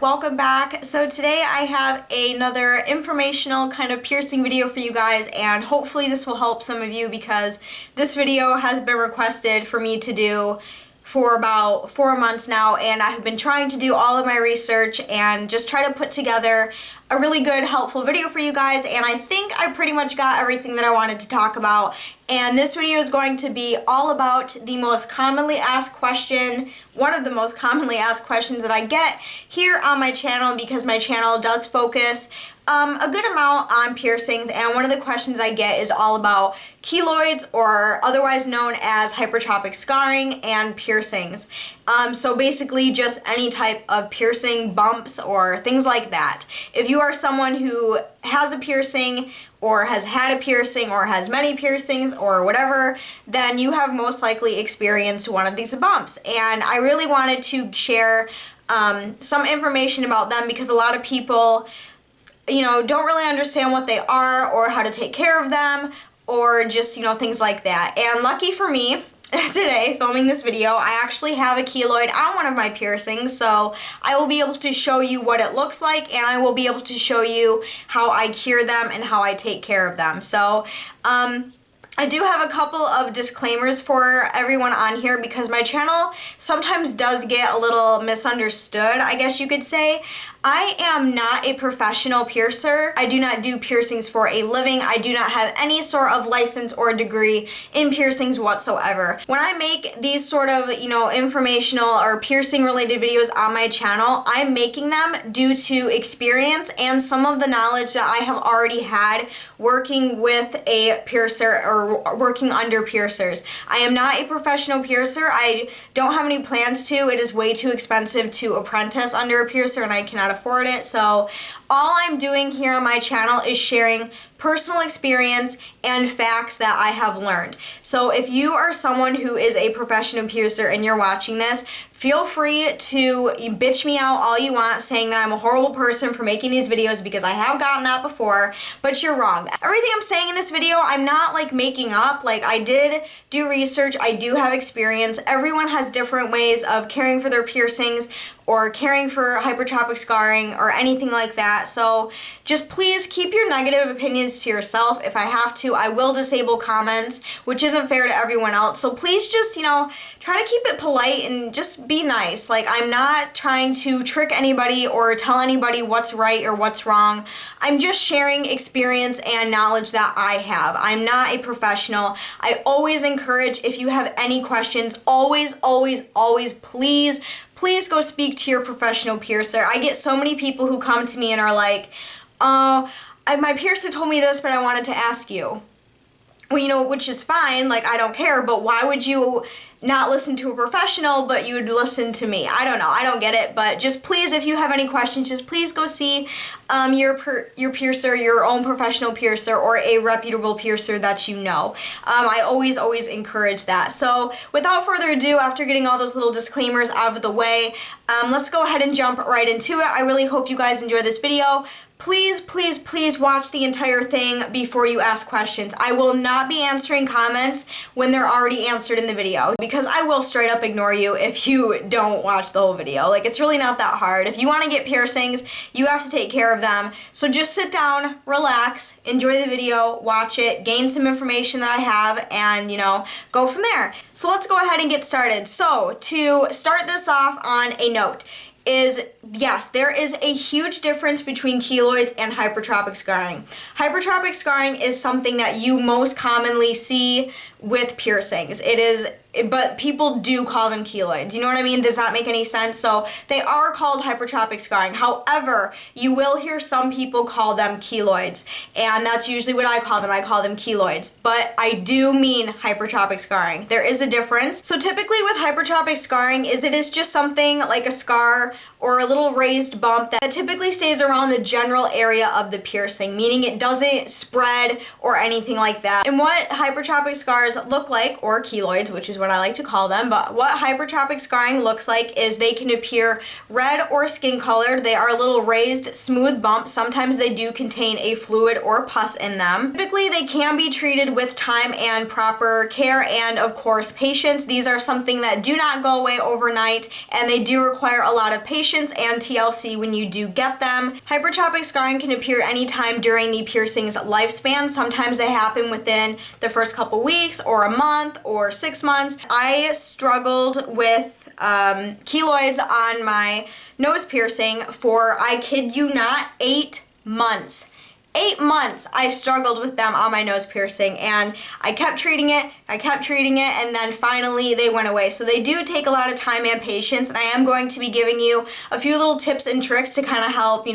welcome back. So today I have another informational kind of piercing video for you guys, and hopefully this will help some of you because this video has been requested for me to do for about 4 months now, and I have been trying to do all of my research and just try to put together a really good, helpful video for you guys, and I think I pretty much got everything that I wanted to talk about. And this video is going to be all about the most commonly asked question, one of the most commonly asked questions that I get here on my channel, because my channel does focus a good amount on piercings, and one of the questions I get is all about keloids, or otherwise known as hypertrophic scarring, and piercings. So basically just any type of piercing, bumps, or things like that. If you are someone who has a piercing, or has had a piercing, or has many piercings, or whatever, then you have most likely experienced one of these bumps. And I really wanted to share some information about them, because a lot of people, you know, don't really understand what they are or how to take care of them, or just, you know, things like that. And lucky for me, today, filming this video, I actually have a keloid on one of my piercings, so I will be able to show you what it looks like, and I will be able to show you how I cure them and how I take care of them. So, I do have a couple of disclaimers for everyone on here, because my channel sometimes does get a little misunderstood, I guess you could say. I am not a professional piercer. I do not do piercings for a living. I do not have any sort of license or degree in piercings whatsoever. When I make these sort of, you know, informational or piercing related videos on my channel, I'm making them due to experience and some of the knowledge that I have already had working with a piercer or working under piercers. I am not a professional piercer. I don't have any plans to. It is way too expensive to apprentice under a piercer, and I cannot afford it. So all I'm doing here on my channel is sharing personal experience and facts that I have learned. So if you are someone who is a professional piercer and you're watching this, feel free to bitch me out all you want, saying that I'm a horrible person for making these videos, because I have gotten that before, but you're wrong. Everything I'm saying in this video, I'm not like making up. Like, I did do research, I do have experience. Everyone has different ways of caring for their piercings or caring for hypertrophic scarring or anything like that. So just please keep your negative opinions to yourself. If I have to, I will disable comments, which isn't fair to everyone else. So please just, you know, try to keep it polite and just be nice. Like, I'm not trying to trick anybody or tell anybody what's right or what's wrong. I'm just sharing experience and knowledge that I have. I'm not a professional. I always encourage, if you have any questions, always, please go speak to your professional piercer. I get so many people who come to me and are like, my piercer told me this, but I wanted to ask you. Well, you know, which is fine, like, I don't care, but why would you not listen to a professional, but you would listen to me? I don't know, I don't get it, but just please, if you have any questions, just please go see your piercer, your own professional piercer, or a reputable piercer that you know. I always encourage that. So without further ado, after getting all those little disclaimers out of the way, let's go ahead and jump right into it. I really hope you guys enjoy this video. Please watch the entire thing before you ask questions. I will not be answering comments when they're already answered in the video, because I will straight up ignore you if you don't watch the whole video. Like, it's really not that hard. If you want to get piercings, you have to take care of them. So just sit down, relax, enjoy the video, watch it, gain some information that I have, and, you know, go from there. So let's go ahead and get started. So to start this off on a note, yes, there is a huge difference between keloids and hypertrophic scarring. Hypertrophic scarring is something that you most commonly see with piercings. But people do call them keloids. You know what I mean? Does that make any sense? So they are called hypertrophic scarring. However, you will hear some people call them keloids, and that's usually what I call them. I call them keloids. But I do mean hypertrophic scarring. There is a difference. So typically with hypertrophic scarring, it is just something like a scar or a little raised bump that typically stays around the general area of the piercing, meaning it doesn't spread or anything like that. And what hypertrophic scars look like, or keloids, which is what what I like to call them. But what hypertrophic scarring looks like is they can appear red or skin colored. They are little raised, smooth bumps. Sometimes they do contain a fluid or pus in them. Typically, they can be treated with time and proper care and, of course, patience. These are something that do not go away overnight, and they do require a lot of patience and TLC when you do get them. Hypertrophic scarring can appear anytime during the piercing's lifespan. Sometimes they happen within the first couple weeks or a month or 6 months. I struggled with keloids on my nose piercing for, I kid you not, 8 months. 8 months I struggled with them on my nose piercing, and I kept treating it, and then finally they went away. So they do take a lot of time and patience, and I am going to be giving you a few little tips and tricks to kind of help,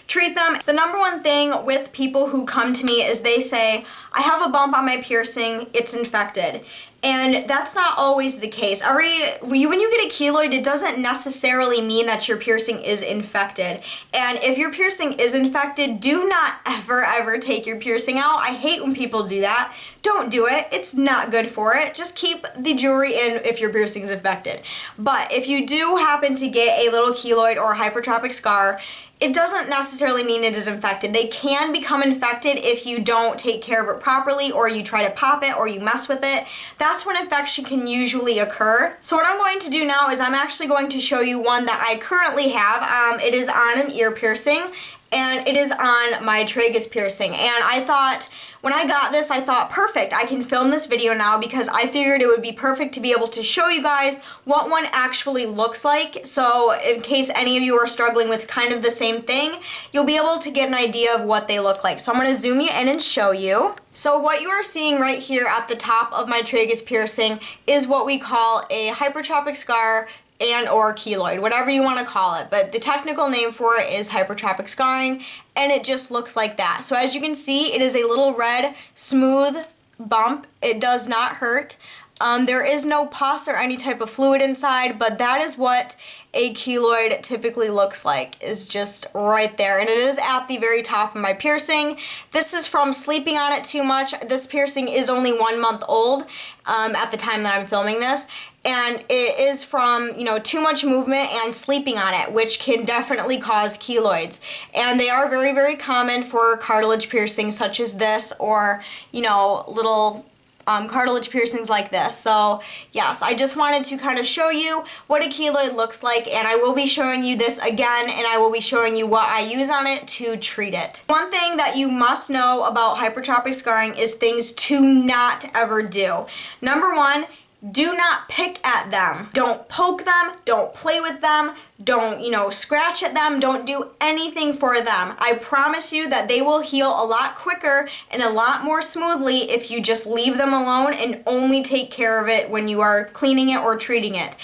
treat them. The number one thing with people who come to me is they say, I have a bump on my piercing, it's infected. And that's not always the case. When you get a keloid, it doesn't necessarily mean that your piercing is infected. And if your piercing is infected, do not ever take your piercing out. I hate when people do that. Don't do it. It's not good for it. Just keep the jewelry in if your piercing is infected. But if you do happen to get a little keloid or a hypertrophic scar, it doesn't necessarily mean it is infected. They can become infected if you don't take care of it properly, or you try to pop it, or you mess with it. That's when infection can usually occur. So what I'm going to do now is I'm actually going to show you one that I currently have. It is on an ear piercing, and it is on my tragus piercing. And I thought, when I got this, I thought, perfect, I can film this video now, because I figured it would be perfect to be able to show you guys what one actually looks like. So in case any of you are struggling with kind of the same thing, you'll be able to get an idea of what they look like. So I'm gonna zoom you in and show you. So what you are seeing right here at the top of my tragus piercing is what we call a hypertrophic scar and or keloid, whatever you want to call it, but the technical name for it is hypertrophic scarring, and it just looks like that. So as you can see, it is a little red, smooth bump. It does not hurt. There is no pus or any type of fluid inside, but that is what a keloid typically looks like, is just right there. And it is at the very top of my piercing. This is from sleeping on it too much. This piercing is only 1 month old at the time that I'm filming this. And it is from, too much movement and sleeping on it, which can definitely cause keloids. And they are very, very common for cartilage piercings such as this, or, little cartilage piercings like this. So yes, I just wanted to kind of show you what a keloid looks like, and I will be showing you this again, and I will be showing you what I use on it to treat it. One thing that you must know about hypertrophic scarring is things to not ever do. Number one, do not pick at them. Don't poke them, don't play with them, don't, scratch at them, don't do anything for them. I promise you that they will heal a lot quicker and a lot more smoothly if you just leave them alone and only take care of it when you are cleaning it or treating it.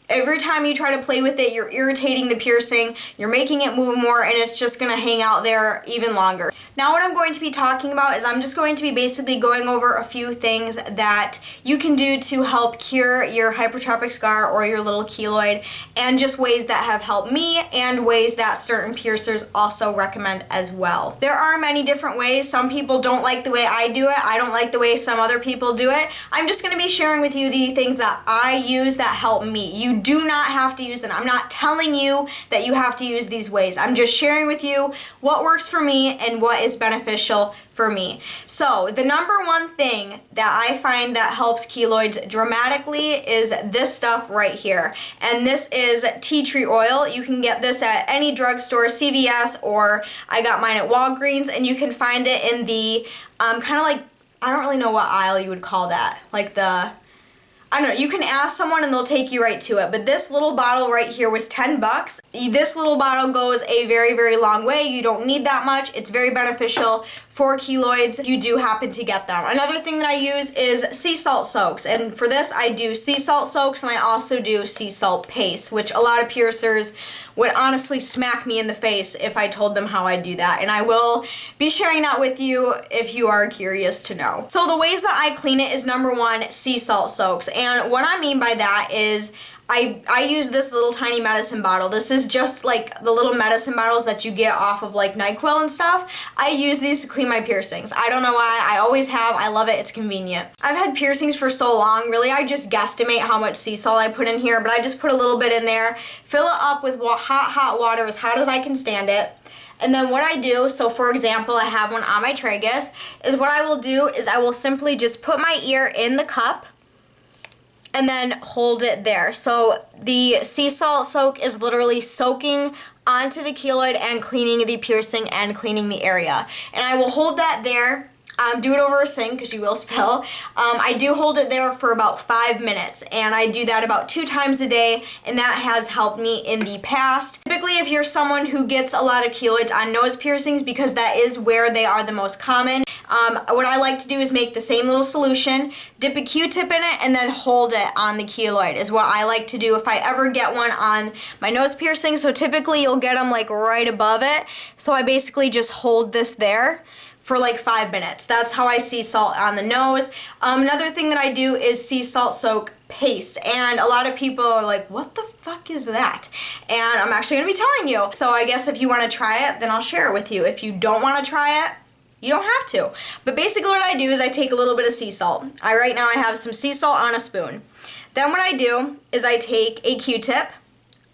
Every time you try to play with it, you're irritating the piercing, you're making it move more, and it's just gonna hang out there even longer. Now what I'm going to be talking about is I'm just going to be basically going over a few things that you can do to help cure your hypertrophic scar or your little keloid, and just ways that have helped me and ways that certain piercers also recommend as well. There are many different ways. Some people don't like the way I do it. I don't like the way some other people do it. I'm just gonna be sharing with you the things that I use that help me. You do not have to use them. I'm not telling you that you have to use these ways. I'm just sharing with you what works for me and what is beneficial for me. So the number one thing that I find that helps keloids dramatically is this stuff right here. And this is tea tree oil. You can get this at any drugstore, CVS, or I got mine at Walgreens, and you can find it in the kind of like, I don't really know what aisle you would call that, like the, I don't know, you can ask someone and they'll take you right to it. But this little bottle right here was 10 bucks. This little bottle goes a very, very long way. You don't need that much. It's very beneficial for keloids if you do happen to get them. Another thing that I use is sea salt soaks. And for this, I do sea salt soaks, and I also do sea salt paste, which a lot of piercers would honestly smack me in the face if I told them how I do that. And I will be sharing that with you if you are curious to know. So the ways that I clean it is, number one, sea salt soaks. And what I mean by that is I use this little tiny medicine bottle. This is just like the little medicine bottles that you get off of like NyQuil and stuff. I use these to clean my piercings. I don't know why, I always have, I love it, it's convenient. I've had piercings for so long, really I just guesstimate how much sea salt I put in here, but I just put a little bit in there, fill it up with hot water, as hot as I can stand it. And then what I do, so for example, I have one on my tragus, is what I will do is I will simply just put my ear in the cup and then hold it there. So the sea salt soak is literally soaking onto the keloid and cleaning the piercing and cleaning the area. And I will hold that there. Do it over a sink because you will spill. I do hold it there for about 5 minutes, and I do that about 2 times a day, and that has helped me in the past. Typically, if you're someone who gets a lot of keloids on nose piercings, because that is where they are the most common, what I like to do is make the same little solution, dip a Q-tip in it, and then hold it on the keloid is what I like to do if I ever get one on my nose piercing. So typically you'll get them like right above it. So I basically just hold this there for like 5 minutes. That's how I sea salt on the nose. Another thing that I do is sea salt soak paste, and a lot of people are like, what the fuck is that? And I'm actually gonna be telling you. So I guess if you wanna try it, then I'll share it with you. If you don't wanna try it, you don't have to. But basically what I do is I take a little bit of sea salt. Right now I have some sea salt on a spoon. Then what I do is I take a Q-tip,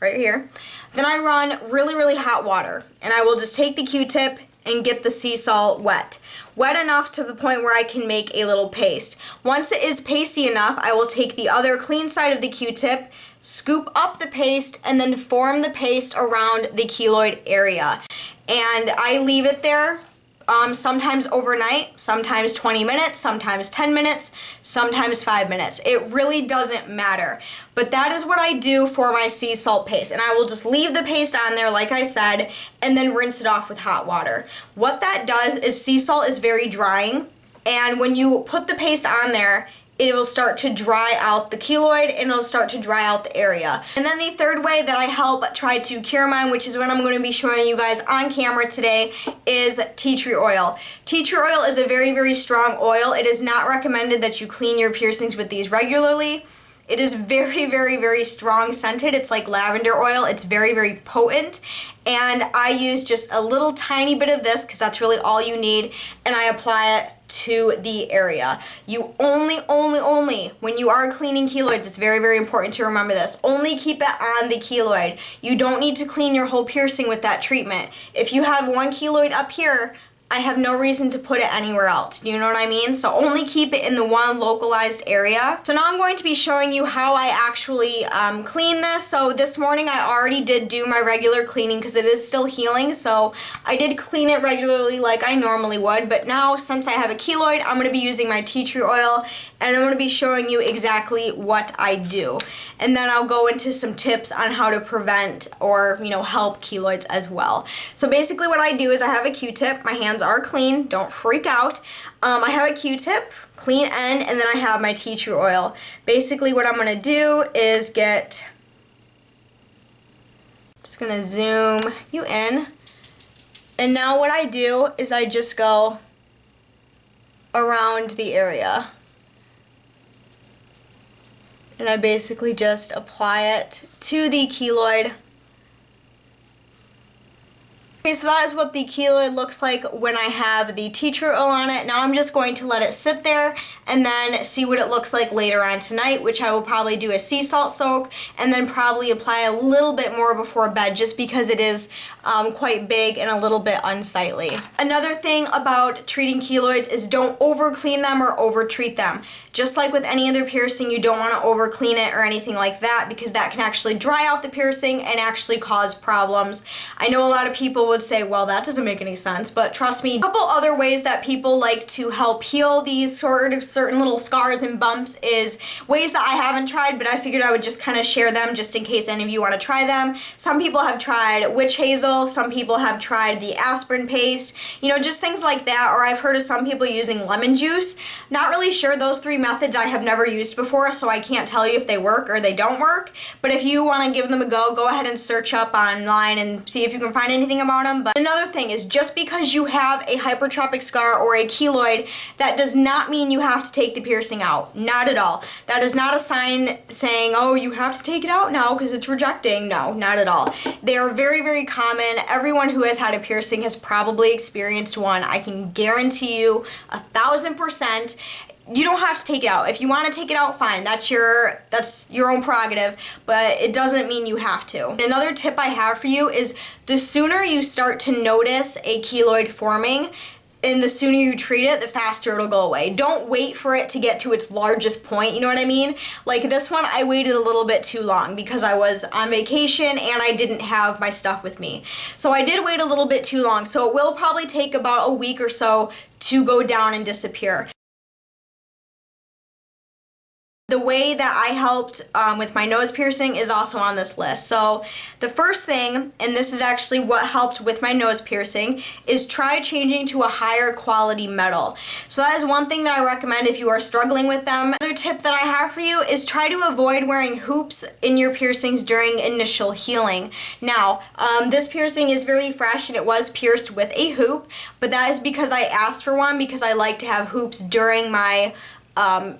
right here. Then I run really, really hot water, and I will just take the Q-tip and get the sea salt wet. Wet enough to the point where I can make a little paste. Once it is pasty enough, I will take the other clean side of the Q-tip, scoop up the paste, and then form the paste around the keloid area. And I leave it there sometimes overnight, sometimes 20 minutes, sometimes 10 minutes, sometimes 5 minutes. It really doesn't matter. But that is what I do for my sea salt paste. And I will just leave the paste on there, like I said, and then rinse it off with hot water. What that does is sea salt is very drying, and when you put the paste on there, it will start to dry out the keloid, and it'll start to dry out the area. And then the third way that I help try to cure mine, which is what I'm going to be showing you guys on camera today, is tea tree oil. Tea tree oil is a very, very strong oil. It is not recommended that you clean your piercings with these regularly. It is very, very, very strong scented. It's like lavender oil. It's very, very potent. And I use just a little tiny bit of this because that's really all you need, and I apply it to the area. You only, when you are cleaning keloids, it's very, very important to remember this. Only keep it on the keloid. You don't need to clean your whole piercing with that treatment. If you have one keloid up here, I have no reason to put it anywhere else. Do you know what I mean? So only keep it in the one localized area. So now I'm going to be showing you how I actually clean this. So this morning I already did do my regular cleaning because it is still healing. So I did clean it regularly like I normally would. But now since I have a keloid, I'm going to be using my tea tree oil, and I'm going to be showing you exactly what I do. And then I'll go into some tips on how to prevent or, you know, help keloids as well. So basically what I do is I have a Q-tip. My hands are clean, don't freak out. I have a Q-tip, clean end, and then I have my tea tree oil. Basically what I'm going to do is just going to zoom you in. And now what I do is I just go around the area. And I basically just apply it to the keloid. Okay, so that is what the keloid looks like when I have the tea tree oil on it. Now I'm just going to let it sit there and then see what it looks like later on tonight, which I will probably do a sea salt soak and then probably apply a little bit more before bed just because it is quite big and a little bit unsightly. Another thing about treating keloids is don't over clean them or over treat them. Just like with any other piercing, you don't want to over clean it or anything like that because that can actually dry out the piercing and actually cause problems. I know a lot of people would say, well, that doesn't make any sense, but trust me, a couple other ways that people like to help heal these sort of certain little scars and bumps is ways that I haven't tried, but I figured I would just kind of share them just in case any of you want to try them. Some people have tried witch hazel, some people have tried the aspirin paste, you know, just things like that, or I've heard of some people using lemon juice. Not really sure. Those three methods I have never used before, so I can't tell you if they work or they don't work, but if you want to give them a go, go ahead and search up online and see if you can find anything about about them. But another thing is, just because you have a hypertrophic scar or a keloid, that does not mean you have to take the piercing out. Not at all. That is not a sign saying, oh, you have to take it out now because it's rejecting. No, not at all. They are very, very common. Everyone who has had a piercing has probably experienced one. I can guarantee you 1,000%. You don't have to take it out. If you want to take it out, fine. That's your own prerogative, but it doesn't mean you have to. Another tip I have for you is the sooner you start to notice a keloid forming, and the sooner you treat it, the faster it'll go away. Don't wait for it to get to its largest point, you know what I mean? Like this one, I waited a little bit too long because I was on vacation and I didn't have my stuff with me. So I did wait a little bit too long, so it will probably take about a week or so to go down and disappear. The way that I helped with my nose piercing is also on this list. So the first thing, and this is actually what helped with my nose piercing, is try changing to a higher quality metal. So that is one thing that I recommend if you are struggling with them. Another tip that I have for you is try to avoid wearing hoops in your piercings during initial healing. Now, this piercing is very fresh and it was pierced with a hoop, but that is because I asked for one because I like to have hoops during my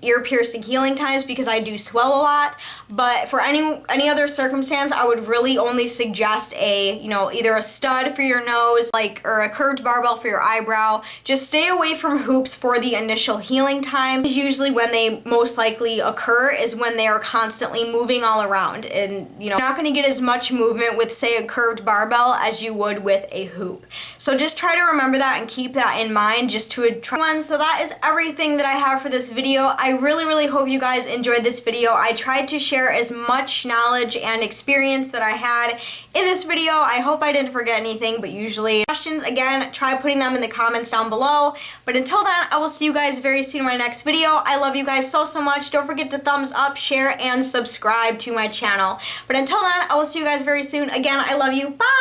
ear piercing healing times because I do swell a lot. But for any other circumstance, I would really only suggest either a stud for your nose, or a curved barbell for your eyebrow. Just stay away from hoops for the initial healing time. Usually when they most likely occur is when they are constantly moving all around, and you're not going to get as much movement with, say, a curved barbell as you would with a hoop. So just try to remember that and keep that in mind just to try one. So that is everything that I have for this video. I really hope you guys enjoyed this video. I tried to share as much knowledge and experience that I had in this video. I hope I didn't forget anything, but usually questions, again, try putting them in the comments down below. But until then, I will see you guys very soon in my next video. I love you guys so much. Don't forget to thumbs up, share, and subscribe to my channel. But until then, I will see you guys very soon. Again, I love you. Bye!